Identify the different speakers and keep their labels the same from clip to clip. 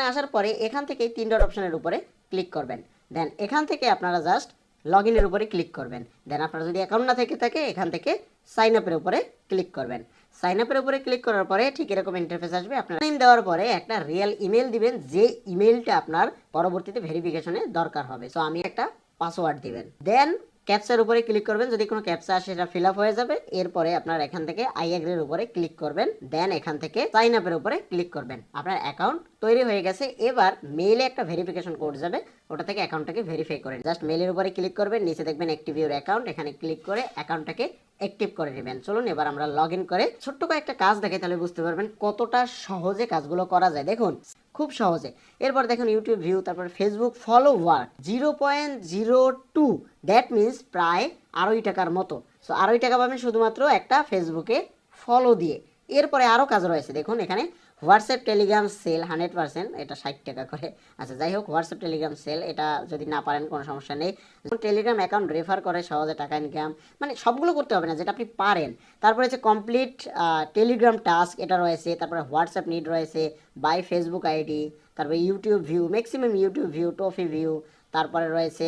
Speaker 1: এখানে আসার পরে এখান থেকে 3 ডট অপশনের উপরে ক্লিক করবেন। দেন এখান থেকে আপনারা জাস্ট লগ ইনের উপরে ক্লিক করবেন। দেন আপনার যদি অ্যাকাউন্ট না থেকে থাকে এখান থেকে সাইন আপের উপরে ক্লিক করবেন। সাইন আপের উপরে ক্লিক করার পরে ঠিক এরকম ইন্টারফেস আসবে। আপনার নেম দেওয়ার পরে একটা রিয়েল ইমেল দিবেন, যে ইমেলটা আপনার পরবর্তীতে ভেরিফিকেশনে দরকার হবে। সো আমি একটা পাসওয়ার্ড দিবেন। দেন ক্যাপচার উপরে ক্লিক করবেন, যদি কোনো ক্যাপচা আসে সেটা ফিল আপ হয়ে যাবে। এরপরে আপনার এখান থেকে আই এগ্রির উপরে ক্লিক করবেন। দেন এখান থেকে সাইন আপের উপরে ক্লিক করবেন। আপনার অ্যাকাউন্ট তৈরি হয়ে গেছে। এবার মেইলে একটা ভেরিফিকেশন কোড যাবে, ওটা থেকে অ্যাকাউন্টটাকে ভেরিফাই করেন। জাস্ট মেইলের উপরে ক্লিক করবেন, নিচে দেখবেন অ্যাক্টিভ ইউর অ্যাকাউন্ট, এখানে ক্লিক করে অ্যাকাউন্টটাকে অ্যাক্টিভ করে নেবেন। চলুন এবার আমরা লগ ইন করে ছোট্ট কয়েকটা কাজ দেখে তাহলে বুঝতে পারবেন কতটা সহজে কাজগুলো করা যায়। দেখুন খুব সহজে। এরপর দেখুন ইউটিউব ভিউ, তারপর ফেসবুক ফলোয়ার 0.02, দ্যাট মিনস প্রায় 2.5 টাকার মতো। সো 2.5 টাকা পাবেন শুধুমাত্র একটা ফেসবুকে ফলো দিয়ে। এরপরে আরও কাজ রয়েছে, দেখুন এখানে হোয়াটসঅ্যাপ টেলিগ্রাম সেল 100%, এটা 60 টাকা করে। আচ্ছা যাই হোক, হোয়াটসঅ্যাপ টেলিগ্রাম সেল এটা যদি না পারেন কোনো সমস্যা নেই। টেলিগ্রাম অ্যাকাউন্ট রেফার করে সহজে টাকা ইনকাম, মানে সবগুলো করতে হবে না, যেটা আপনি পারেন। তারপরে হচ্ছে কমপ্লিট টেলিগ্রাম টাস্ক, এটা রয়েছে। তারপরে হোয়াটসঅ্যাপ নিড রয়েছে, বাই ফেসবুক আইডি, তারপরে YouTube view, maximum YouTube view, toffee view. তারপরে রয়েছে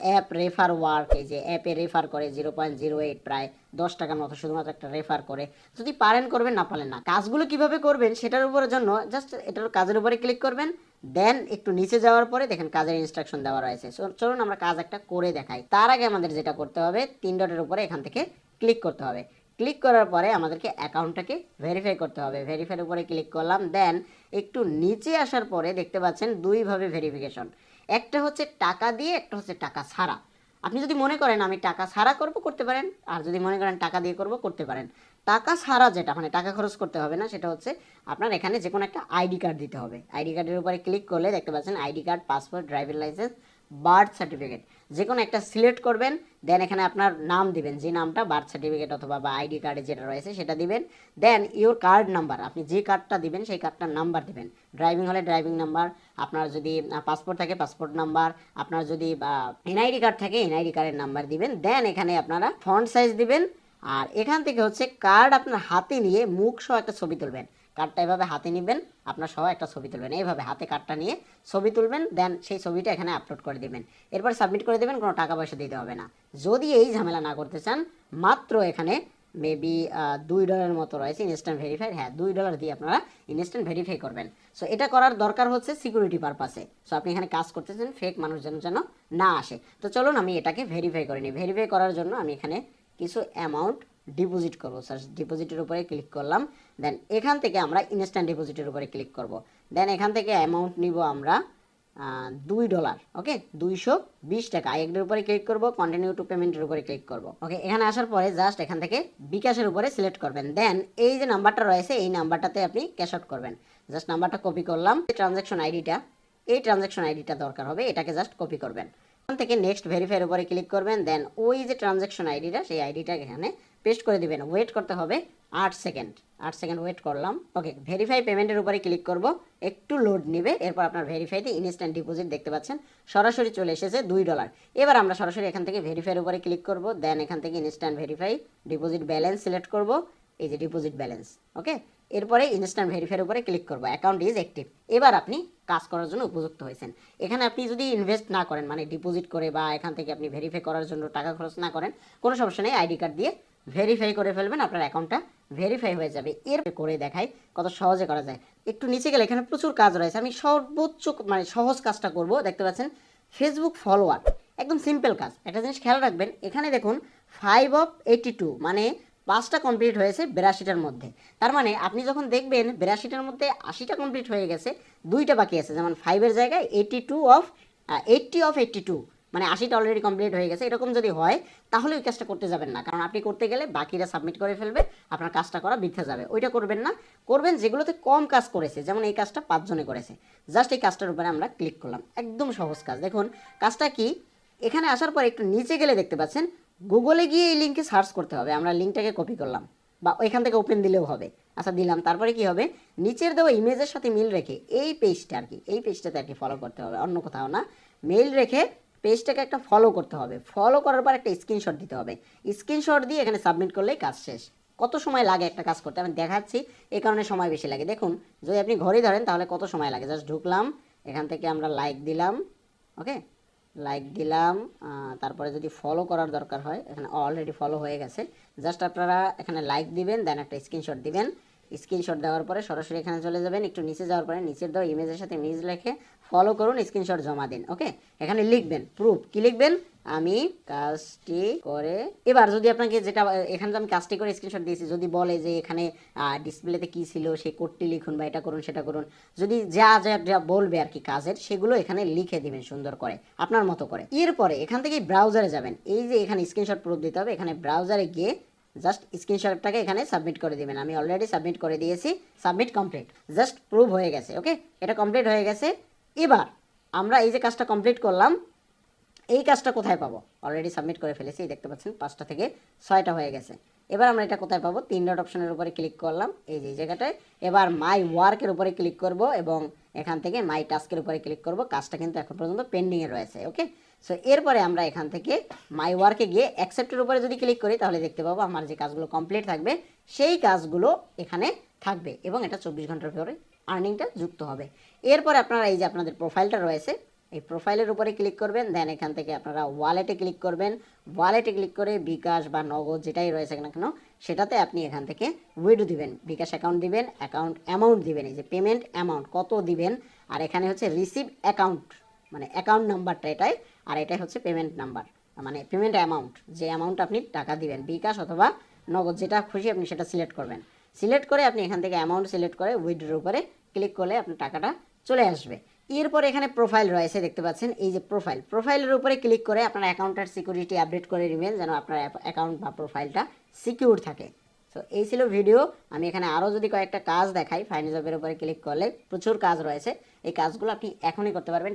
Speaker 1: অ্যাপ রেফার ওয়ার্ক, এই যে অ্যাপে রেফার করে 0.08, প্রায় 10 টাকার মতো শুধুমাত্র একটা রেফার করে। যদি পারেন করবেন, না পারেন না। কাজগুলো কিভাবে করবেন সেটার উপরের জন্য জাস্ট এটার কাজের উপরে ক্লিক করবেন। দেন একটু নিচে যাওয়ার পরে দেখেন কাজের ইনস্ট্রাকশন দেওয়া রয়েছে। চলুন আমরা কাজ একটা করে দেখাই। তার আগে আমাদের যেটা করতে হবে, 3 ডটের উপরে এখান থেকে ক্লিক করতে হবে। ক্লিক করার পরে আমাদেরকে অ্যাকাউন্টটাকে ভেরিফাই করতে হবে। ভেরিফাইয়ের উপরে ক্লিক করলাম। দেন একটু নিচে আসার পরে দেখতে পাচ্ছেন দুইভাবে ভেরিফিকেশন, একটা হচ্ছে টাকা দিয়ে, একটা হচ্ছে টাকা ছাড়া। আপনি যদি মনে করেন আমি টাকা ছাড়া করব, করতে পারেন। আর যদি মনে করেন টাকা দিয়ে করব, করতে পারেন। টাকা ছাড়া যেটা, মানে টাকা খরচ করতে হবে না, সেটা হচ্ছে আপনার এখানে যে কোনো একটা আইডি কার্ড দিতে হবে। আইডি কার্ডের উপরে ক্লিক করলে দেখতে পাচ্ছেন ID card, passport, driving licence, birth certificate, যে কোনো একটা সিলেক্ট করবেন। দেন এখানে আপনার নাম দিবেন, যে নামটা বার্থ সার্টিফিকেট অথবা বা আইডি কার্ডে যেটা রয়েছে সেটা দিবেন। দেন ইউর কার্ড নাম্বার, আপনি যে কার্ডটা দিবেন সেই কার্ডটার নাম্বার দিবেন। ড্রাইভিং হলে ড্রাইভিং নাম্বার, আপনার যদি পাসপোর্ট থাকে পাসপোর্ট নাম্বার, আপনার যদি এনআইডি কার্ড থাকে এনআইডি কার্ডের নাম্বার দিবেন। দেন এখানে আপনারা ফন্ট সাইজ দিবেন। আর এখান থেকে হচ্ছে কার্ড আপনার হাতে নিয়ে মুখ সহ একটা ছবি তুলবেন। কার্ডটা এভাবে হাতে নেবেন, আপনার সহ একটা ছবি তুলবেন, এইভাবে হাতে কার্ডটা নিয়ে ছবি তুলবেন। দেন সেই ছবিটা এখানে আপলোড করে দেবেন। এরপর সাবমিট করে দেবেন, কোনো টাকা পয়সা দিতে হবে না। যদি এই ঝামেলা না করতে চান, মাত্র এখানে মেবি $2 মতো রয়েছে ইনস্ট্যান্ট ভেরিফাই। হ্যাঁ, $2 দিয়ে আপনারা ইনস্ট্যান্ট ভেরিফাই করবেন। সো এটা করার দরকার হচ্ছে সিকিউরিটি পারপাসে। সো আপনি এখানে কাজ করতেছেন, ফেক মানুষ যেন না আসে। তো চলুন আমি এটাকে ভেরিফাই করে নিই। ভেরিফাই করার জন্য আমি এখানে কিছু অ্যামাউন্ট ডিপোজিট করবো। স্যার ডিপোজিটের উপরে ক্লিক করলাম। দেন এখান থেকে আমরা ইনস্ট্যান্ট ডিপোজিটের উপরে ক্লিক করব। দেন এখান থেকে অ্যামাউন্ট নিব আমরা $2। ওকে, 220 টাকা। আইএগ্রির উপরে ক্লিক করব, কন্টিনিউ টু পেমেন্টের উপরে ক্লিক করব। ওকে, এখানে আসার পরে জাস্ট এখান থেকে বিকাশের উপরে সিলেক্ট করবেন। দেন এই যে নাম্বারটা রয়েছে এই নাম্বারটাতে আপনি ক্যাশ আউট করবেন। জাস্ট নাম্বারটা কপি করলাম। ট্রানজ্যাকশন আইডিটা, এই ট্রানজ্যাকশন আইডিটা দরকার হবে, এটাকে জাস্ট কপি করবেন। এখান থেকে নেক্সট ভেরিফাইয়ের উপরে ক্লিক করবেন। দেন ওই যে ট্রানজ্যাকশন আইডিটা, সেই আইডিটা এখানে পেস্ট করে দিবেন। ওয়েট করতে হবে 8 সেকেন্ড। 8 সেকেন্ড ওয়েট করলাম। ওকে, ভেরিফাই পেমেন্টের উপরে ক্লিক করব, একটু লোড নেবে। এরপর আপনার ভেরিফাইতে ইনস্ট্যান্ট ডিপোজিট দেখতে পাচ্ছেন সরাসরি চলে এসেছে $2। এবার আমরা সরাসরি এখান থেকে ভেরিফাইয়ের উপরে ক্লিক করব। দেন এখান থেকে instant verify, deposit balance select করব, এই যে ডিপোজিট ব্যালেন্স। ওকে, এরপরে ইনস্ট্যান্ট ভেরিফাইয়ের উপরে ক্লিক করব, অ্যাকাউন্ট ইজ অ্যাক্টিভ। এবার আপনি কাজ করার জন্য উপযুক্ত হয়েছেন। এখানে আপনি যদি ইনভেস্ট না করেন, মানে ডিপোজিট করে বা এখান থেকে আপনি ভেরিফাই করার জন্য টাকা খরচ না করেন, কোনো সমস্যা নেই। আইডি কার্ড দিয়ে ভেরিফাই করে ফেলবেন, আপনার অ্যাকাউন্টটা ভেরিফাই হয়ে যাবে। এর করে দেখাই কত সহজে করা যায়। একটু নিচে গেলে এখানে প্রচুর কাজ রয়েছে, আমি সর্বোচ্চ মানে সহজ কাজটা করব। দেখতে পাচ্ছেন ফেসবুক ফলোয়ার, একদম সিম্পল কাজ। একটা জিনিস খেয়াল রাখবেন, এখানে দেখুন 5 of 82, মানে 5টা কমপ্লিট হয়েছে 82টার মধ্যে। তার মানে আপনি যখন দেখবেন 82টার মধ্যে 80টা কমপ্লিট হয়ে গেছে, 2টা বাকি আছে, যেমন 5-এর জায়গায় 80 of 82, মানে 80টা অলরেডি কমপ্লিট হয়ে গেছে। এরকম যদি হয় তাহলে ওই কাজটা করতে যাবেন না, কারণ আপনি করতে গেলে বাকিরা সাবমিট করে ফেলবে, আপনার কাজটা করা বৃথা যাবে। ওইটা করবেন না, করবেন যেগুলোতে কম কাজ করেছে। যেমন এই কাজটা 5 জনে করেছে, জাস্ট এই কাজটার উপরে আমরা ক্লিক করলাম। একদম সহজ কাজ। দেখুন কাজটা কি, এখানে আসার পর একটু নিচে গেলে দেখতে পাচ্ছেন গুগলে গিয়ে এই লিঙ্কে সার্চ করতে হবে। আমরা লিঙ্কটাকে কপি করলাম, বা ওইখান থেকে ওপেন দিলেও হবে। আচ্ছা দিলাম, তারপরে কি হবে, নিচের দেওয়া ইমেজের সাথে মিল রেখে এই পেজটা আর কি, এই পেজটাতে আর কি ফলো করতে হবে, অন্য কোথাও না। মেইল রেখে পেজটাকে একটা ফলো করতে হবে। ফলো করার পর একটা স্ক্রিনশট দিতে হবে। স্ক্রিনশট দিয়ে এখানে সাবমিট করলেই কাজ শেষ। কত সময় লাগে একটা কাজ করতে আমি দেখাচ্ছি, এই কারণে সময় বেশি লাগে। দেখুন যদি আপনি ঘড়ি ধরেন তাহলে কত সময় লাগে। জাস্ট ঢুকলাম, এখান থেকে আমরা লাইক দিলাম, ওকে লাইক দিলাম, তারপরে যদি ফলো করার দরকার হয় এখানে অলরেডি ফলো হয়ে গেছে। জাস্ট আপনারা এখানে লাইক দিবেন, দেন একটা স্ক্রিনশট দিবেন। স্ক্রিনশট দেওয়ার পরে সরাসরি এখানে চলে যাবেন, একটু নিচে যাওয়ার পরে নিচের দেওয়া ইমেজের সাথে ইমেজ লিখে ফলো করুন, স্ক্রিনশট জমা দিন। ওকে এখানে লিখবেন প্রুফ, কি লিখবেন, আমি কাজটি করে। এবার যদি আপনাকে যেটা এখানে আমি কাজটি করে স্ক্রিনশট দিয়েছি, যদি বলে যে এখানে ডিসপ্লেতে কি ছিল সেই কোডটি লিখুন বা এটা করুন সেটা করুন, যদি যা যা যা বলবে আর কি কাজের, সেগুলো এখানে লিখে দিবেন সুন্দর করে আপনার মতো করে। এরপরে এখান থেকে ব্রাউজারে যাবেন, এই যে এখানে স্ক্রিনশট প্রুফ দিতে হবে, এখানে ব্রাউজারে গিয়ে জাস্ট স্ক্রিনশটটাকে এখানে সাবমিট করে দিবেন। আমি অলরেডি সাবমিট করে দিয়েছি, সাবমিট কমপ্লিট, জাস্ট প্রুভ হয়ে গেছে। ওকে এটা কমপ্লিট হয়ে গেছে। এবার আমরা এই যে কাজটা কমপ্লিট করলাম, এই কাজটা কোথায় পাবো, অলরেডি সাবমিট করে ফেলেছি, দেখতে পাচ্ছেন 5টা থেকে 6টা হয়ে গেছে। এবার আমরা এটা কোথায় পাবো, 3 ডট অপশনের উপরে ক্লিক করলাম, এই যে জায়গাটায়। এবার মাই ওয়ার্কের উপরে ক্লিক করব এবং এখান থেকে মাই টাস্কের উপরে ক্লিক করব। কাজটা কিন্তু এখন পর্যন্ত পেন্ডিংয়ে রয়েছে। ওকে সো এরপরে আমরা এখান থেকে মাই ওয়ার্কে গিয়ে অ্যাকসেপ্টের উপরে যদি ক্লিক করি তাহলে দেখতে পাবো আমার যে কাজগুলো কমপ্লিট থাকবে সেই কাজগুলো এখানে থাকবে এবং এটা 24 ঘন্টার পরে আর্নিংটা যুক্ত হবে। এরপরে আপনারা এই যে আপনাদের প্রোফাইলটা রয়েছে, এই প্রোফাইলের উপরে ক্লিক করবেন, দেন এখান থেকে আপনারা ওয়ালেটে ক্লিক করবেন। ওয়ালেটে ক্লিক করে বিকাশ বা নগদ যেটাই রয়েছে না কেন সেটাতে আপনি এখান থেকে উইথড্র দিবেন, বিকাশ অ্যাকাউন্ট দিবেন, অ্যাকাউন্ট অ্যামাউন্ট দিবেন, এই যে পেমেন্ট অ্যামাউন্ট কত দিবেন, আর এখানে হচ্ছে রিসিভ অ্যাকাউন্ট মানে অ্যাকাউন্ট নাম্বারটা এটাই, আর এটাই হচ্ছে পেমেন্ট নাম্বার মানে পেমেন্ট অ্যামাউন্ট, যে অ্যামাউন্ট আপনি টাকা দিবেন, বিকাশ অথবা নগদ যেটা খুশি আপনি সেটা সিলেক্ট করবেন। সিলেক্ট করে আপনি এখান থেকে অ্যামাউন্ট সিলেক্ট করে উইথড্রর উপরে ক্লিক করলে আপনার টাকাটা চলে আসবে। এরপর এখানে প্রোফাইল রয়েছে দেখতে পাচ্ছেন, এই যে প্রোফাইলের উপরে ক্লিক করে আপনার অ্যাকাউন্টের সিকিউরিটি আপডেট করে নেবেন যেন আপনার অ্যাকাউন্ট বা প্রোফাইলটা সিকিউর থাকে। সো এই ছিল ভিডিও। আমি এখানে আরও যদি কয়েকটা কাজ দেখাই, ফাইন্ড জবের উপরে ক্লিক করলে প্রচুর কাজ রয়েছে, এই কাজগুলো আপনি এখনই করতে পারবেন।